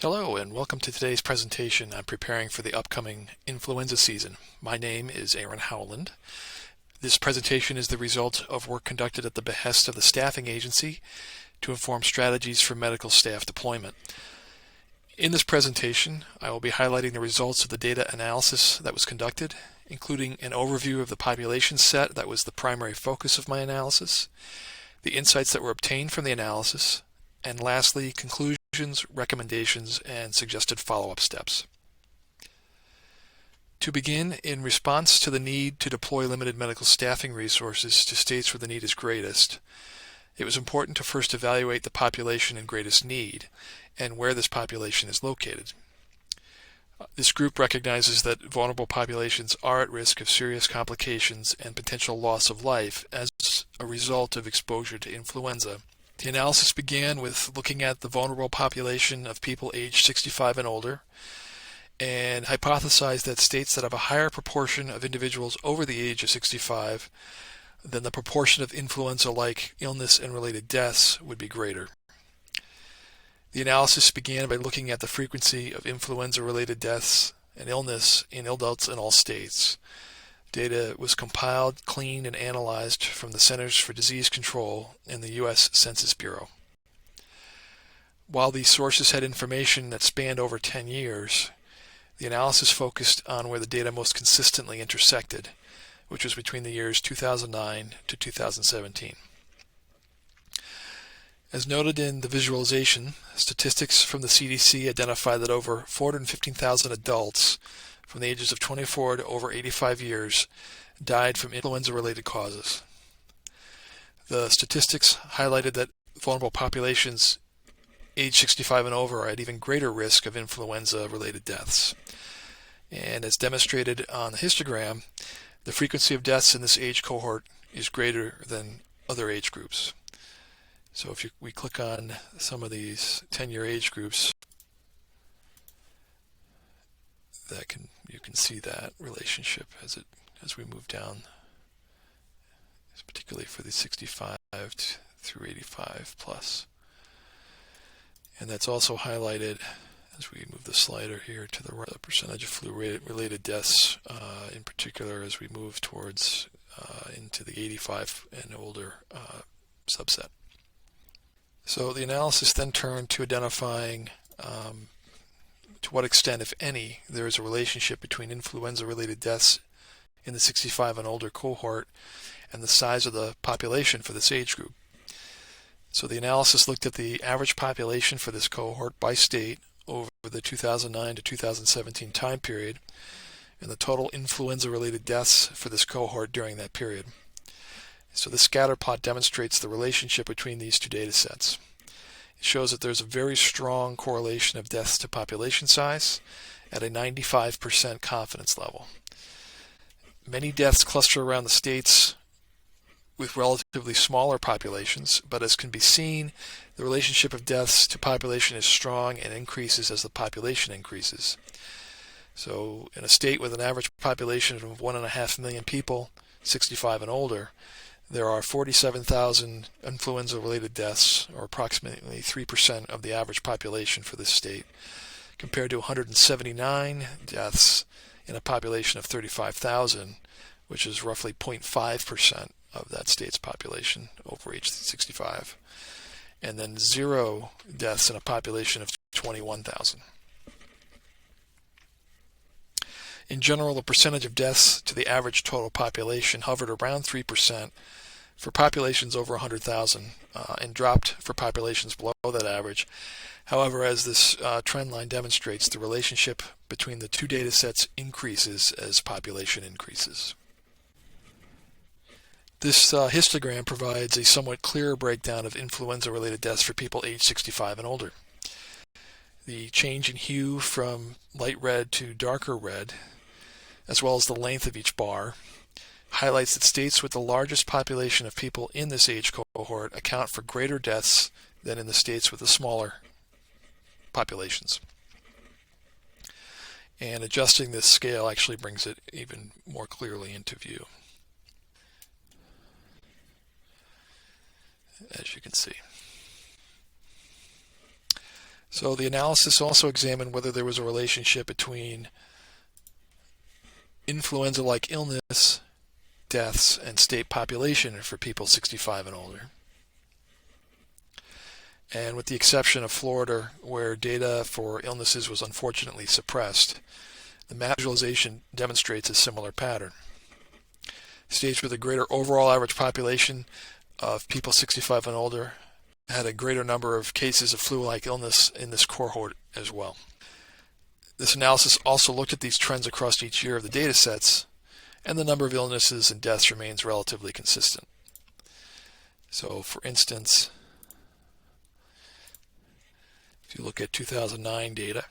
Hello and welcome to today's presentation on preparing for the upcoming influenza season. My name is Howland. This presentation is the result of work conducted at the behest of the staffing agency to inform strategies for medical staff deployment. In this presentation, I will be highlighting the results of the data analysis that was conducted, including an overview of the population set that was the primary focus of my analysis, the insights that were obtained from the analysis, and lastly, conclusions, recommendations, and suggested follow-up steps. To begin, in response to the need to deploy limited medical staffing resources to states where the need is greatest, it was important to first evaluate the population in greatest need and where this population is located. This group recognizes that vulnerable populations are at risk of serious complications and potential loss of life as a result of exposure to influenza. The analysis began with looking at the vulnerable population of people aged 65 and older and hypothesized that states that have a higher proportion of individuals over the age of 65 than the proportion of influenza-like illness and related deaths would be greater. The analysis began by looking at the frequency of influenza-related deaths and illness in adults in all states. Data was compiled, cleaned, and analyzed from the Centers for Disease Control and the U.S. Census Bureau. While these sources had information that spanned over 10 years, the analysis focused on where the data most consistently intersected, which was between the years 2009 to 2017. As noted in the visualization, statistics from the CDC identify that over 415,000 adults from the ages of 24 to over 85 years died from influenza-related causes. The statistics highlighted that vulnerable populations age 65 and over are at even greater risk of influenza-related deaths. And as demonstrated on the histogram, the frequency of deaths in this age cohort is greater than other age groups. So if we click on some of these 10-year age groups, you can see that relationship as we move down, particularly for the 65 through 85 plus. And that's also highlighted as we move the slider here to the right, the percentage of flu-related deaths, in particular as we move towards into the 85 and older subset. So the analysis then turned to identifying to what extent, if any, there is a relationship between influenza-related deaths in the 65 and older cohort and the size of the population for this age group. So the analysis looked at the average population for this cohort by state over the 2009 to 2017 time period and the total influenza-related deaths for this cohort during that period. So this scatter plot demonstrates the relationship between these two data sets. It shows that there's a very strong correlation of deaths to population size at a 95% confidence level. Many deaths cluster around the states with relatively smaller populations, but as can be seen, the relationship of deaths to population is strong and increases as the population increases. So in a state with an average population of 1.5 million people, 65 and older, there are 47,000 influenza-related deaths, or approximately 3% of the average population for this state, compared to 179 deaths in a population of 35,000, which is roughly 0.5% of that state's population over age 65, and then 0 deaths in a population of 21,000. In general, the percentage of deaths to the average total population hovered around 3% for populations over 100,000 and dropped for populations below that average. However, as this trend line demonstrates, the relationship between the two data sets increases as population increases. This histogram provides a somewhat clearer breakdown of influenza-related deaths for people aged 65 and older. The change in hue from light red to darker red, as well as the length of each bar, highlights that states with the largest population of people in this age cohort account for greater deaths than in the states with the smaller populations. And adjusting this scale actually brings it even more clearly into view, as you can see. So the analysis also examined whether there was a relationship between influenza-like illness, deaths, and state population for people 65 and older. And with the exception of Florida, where data for illnesses was unfortunately suppressed, the map visualization demonstrates a similar pattern. States with a greater overall average population of people 65 and older had a greater number of cases of flu-like illness in this cohort as well. This analysis also looked at these trends across each year of the data sets, and the number of illnesses and deaths remains relatively consistent. So, for instance, if you look at 2009 data,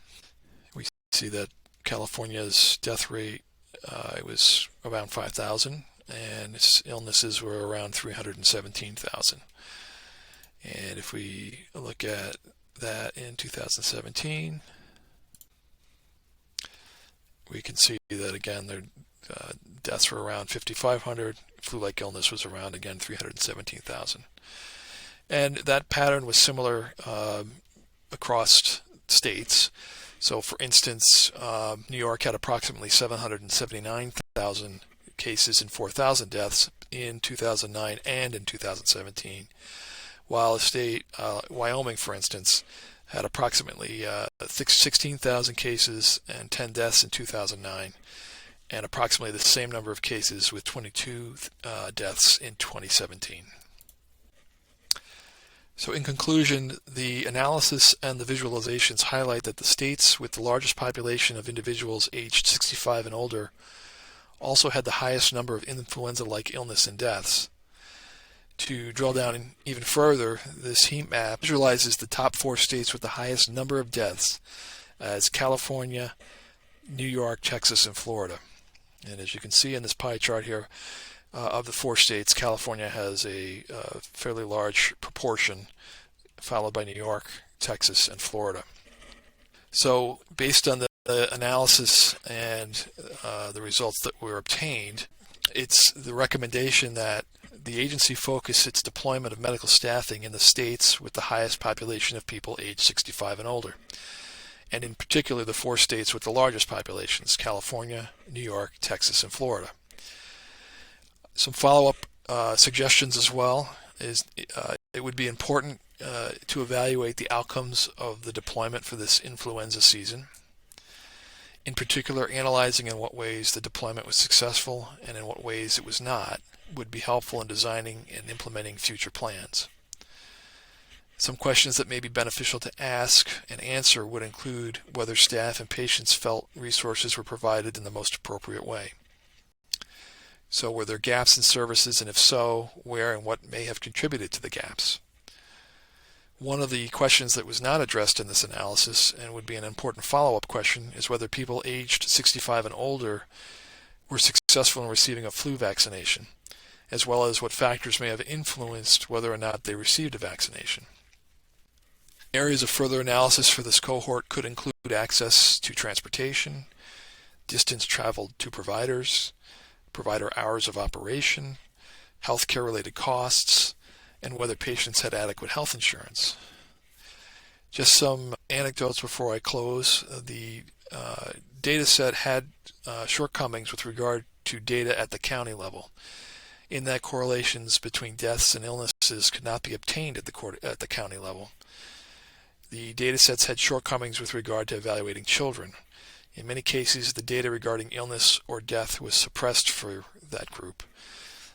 we see that California's death rate it was around 5,000, and its illnesses were around 317,000. And if we look at that in 2017, we can see that again, their deaths were around 5,500. Flu-like illness was around, again, 317,000. And that pattern was similar across states. So, for instance, New York had approximately 779,000 cases and 4,000 deaths in 2009 and in 2017, while a state, Wyoming, for instance, had approximately 16,000 cases and 10 deaths in 2009, and approximately the same number of cases with 22 deaths in 2017. So in conclusion, the analysis and the visualizations highlight that the states with the largest population of individuals aged 65 and older also had the highest number of influenza-like illness and deaths. To drill down even further, this heat map visualizes the top 4 states with the highest number of deaths as California, New York, Texas, and Florida. And as you can see in this pie chart here, of the 4 states, California has a fairly large proportion, followed by New York, Texas, and Florida. So based on the analysis and the results that were obtained, it's the recommendation that the agency focus its deployment of medical staffing in the states with the highest population of people aged 65 and older, and in particular the 4 states with the largest populations, California, New York, Texas, and Florida. Some follow-up suggestions as well is it would be important to evaluate the outcomes of the deployment for this influenza season. In particular, analyzing in what ways the deployment was successful and in what ways it was not would be helpful in designing and implementing future plans. Some questions that may be beneficial to ask and answer would include whether staff and patients felt resources were provided in the most appropriate way. So were there gaps in services, and if so, where and what may have contributed to the gaps? One of the questions that was not addressed in this analysis, and would be an important follow-up question, is whether people aged 65 and older were successful in receiving a flu vaccination, as well as what factors may have influenced whether or not they received a vaccination. Areas of further analysis for this cohort could include access to transportation, distance traveled to providers, provider hours of operation, healthcare-related costs, and whether patients had adequate health insurance. Just some anecdotes before I close. The data set had shortcomings with regard to data at the county level, in that correlations between deaths and illnesses could not be obtained at the county level. The data sets had shortcomings with regard to evaluating children. In many cases, the data regarding illness or death was suppressed for that group.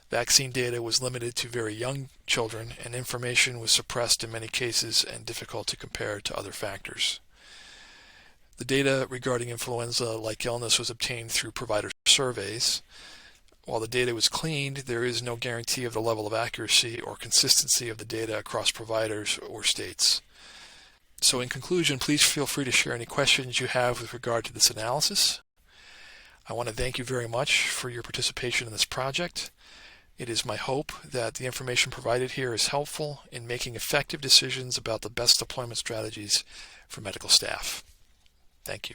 Vaccine data was limited to very young children, and information was suppressed in many cases and difficult to compare to other factors. The data regarding influenza-like illness was obtained through provider surveys. While the data was cleaned, there is no guarantee of the level of accuracy or consistency of the data across providers or states. So in conclusion, please feel free to share any questions you have with regard to this analysis. I want to thank you very much for your participation in this project. It is my hope that the information provided here is helpful in making effective decisions about the best deployment strategies for medical staff. Thank you.